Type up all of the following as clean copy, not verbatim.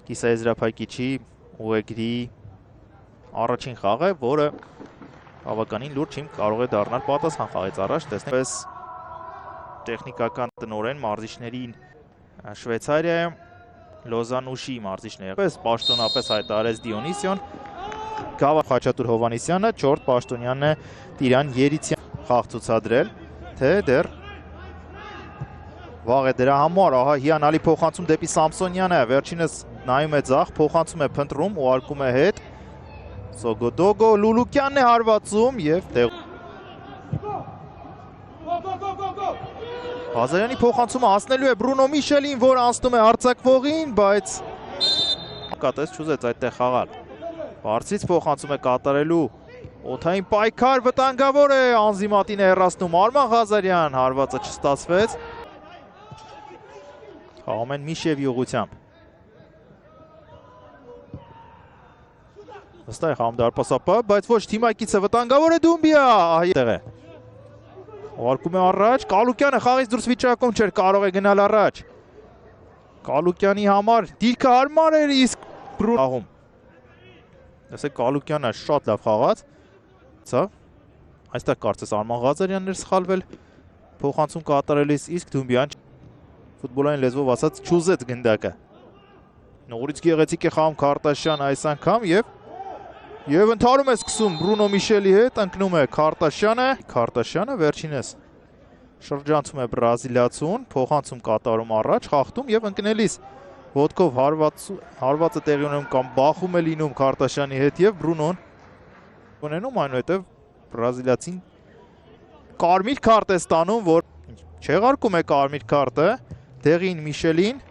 կիսաեզրափակիչի ուղեգրի առաջին խաղ է, որը բավականին լուրջ հիմք կարող է դառնալ պատասխան խաղից առաջ, տեսնենք պես տեխնիկական տնօրեն մարզիչներին Շվեյցարիայում Լոզանուշի մարզիչները պես պաշտոնապես հայտարարեց Դիոնիսիոն, Գավառ Խաչատուր Հովանեսյանը, 4 պաշտոնյանն է Տիրան Երիցյան խաղ ցուցադրել, թե դեռ վաղ է դրա համար, ահա հիանալի փոխանցում դեպի Սամսոնյանը, վերջինս նայում է ձախ, փոխանցում է փնտրում, ուղարկում է հետ, Սոգոդոգո Լուլուկյանն է հարվածում և տեղ Ղազարյանի փոխանցումը հասնելու է Բրունո Միշելին, որ անցնում է արձակվողին, բայց կատես չուզեց այդտեղ խաղալ։ Բարձից փոխանցում է կատարելու օդային պայքար, վտանգավոր է, անզիմատին է հեռացնում Արման Ղազարյան, հարվածը չստացվեց։ Խաղում են Միշևի ուղղությամբ։ Վստահ է խաղում դարպասապահ, բայց ոչ թիմակիցը վտանգավոր է Դումբիա, այդտեղ է։ Ուղարկում է առաջ, Կալուկյանը խաղից դուրս վիճակում չէր, կարող է գնալ առաջ։ Կալուկյանի համար դիրքը հարմար էր, իսկ խաղում։ Տեսեք Կալուկյանը շատ լավ խաղաց։ Այստեղ կարծես Արման Ղազարյանն էր սխալվել փոխանցում կատարելիս, իսկ Դումբիան ֆուտբոլային լեզվով ասած չուզեց գնդակը։ Նորից գեղեցիկ է խաղում Քարտաշյան այս անգամ և ընդհարում է սկսում Բրունո Միշելի հետ, ընկնում է Քարտաշյանը վերջինս շրջանցում է բրազիլացուն, փոխանցում կատարում առաջ, խախտում և ընկնելիս ոտքով հարվածը տեղի ունենում կամ բախում է լինում Քարտաշյանի հետ և Բրունոն ունենում, այնուհետև բրազիլացին կարմիր քարտ է ստանում, որ չեղարկում է կարմիր քարտը, տեղին Միշելին,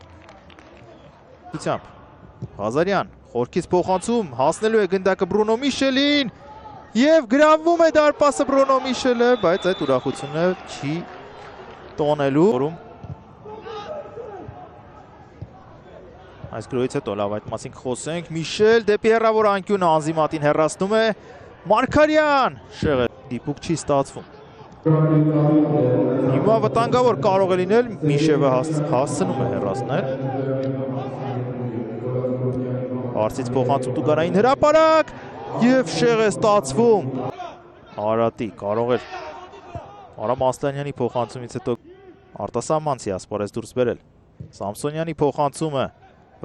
Ղազարյան, խորքից փոխանցում, հասնելու է գնդակը Բրունո Միշելին և գրավվում է դարպասը Բրունո Միշելը, բայց այդ ուրախությունը չի տոնելու։ Այս գրոյից հետո լավ այդ մասին կխոսենք, Միշել դեպի հեռավոր անկյունը անզիմատին հեռացնում է Մարգարյան, շեղը դիպուկ չի ստացվում։ Հիմա վտանգավոր կարող է լինել, Միշևը հասցնում է հեռացնել։ Արցից փոխանցում Տուգարային հրապարակ և շեղ է ստացվում։ Արատի կարող էր Արամ Ասլանյանի փոխանցումից հետո արտասահմանցի ասպարեզ դուրս բերել։ Սամսոնյանի փոխանցումը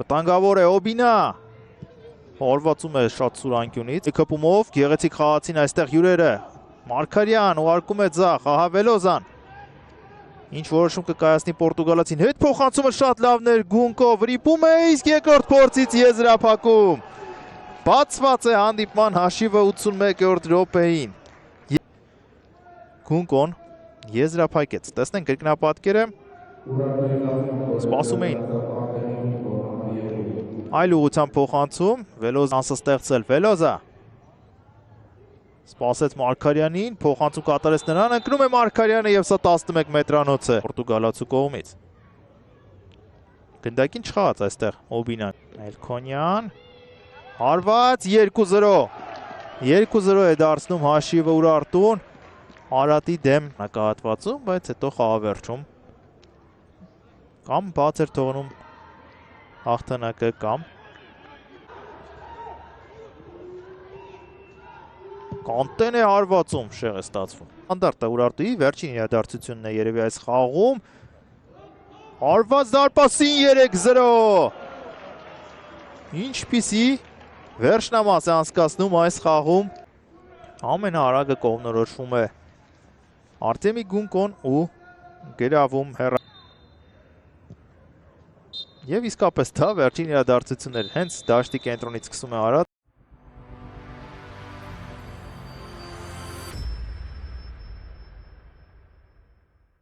վտանգավոր է Օբինա։ Հարվածում է շատ սուր անկյունից։ Քպումով գեղեցիկ խաղացին այստեղ հյուրերը։ Մարգարյան ուղարկում է ձախ, ահա Վելոզան։ Ինչ որոշում կկայացնի պորտուգալացին, հետ փոխանցումը շատ լավն էր, Գունկո վրիպում է, իսկ երկրորդ փորձից եզրափակում։ Բացված է հանդիպման հաշիվը 81-րդ րոպեին։ Գունկոն եզրափակեց, տեսնենք կրկնապատկերը, սպասում էին այլ ուղղությամբ փոխանցում, Վելոզան ստեղծել, Վելոզա սպասեց Մարգարյանին, փոխանցում կատարեց նրան, ընկնում է Մարգարյանը և սա 11 մետրանոց է Պորտուգալացու կողմից։ Գնդակին չխաղաց այստեղ Օբինան, Էլքոնյան, հարված 2-0, 2-0 է դարձնում հաշիվը Ուրարտուն, Արատի դեմ նակահատվածում, բայց հետո խաղավերջում կամ բաց էր թողնում հաղթանակը կամ Կանտեն է հարվածում, շեղ է ստացվում։ Ստանդարտ է Ուրարտուի վերջին իրադարձությունն է երևի այս խաղում։ Հարված դարպասին 3-0։ Ինչպիսի վերջնամաս է անցկացնում այս խաղում։ Ամենաարագը կողմնորոշվում է Արտեմի Գունկոն ու գրավում հեռա։ Եվ իսկապես դա վերջին իրադարձություններ, հենց դաշտի կենտրոնից սկսում է Արադ։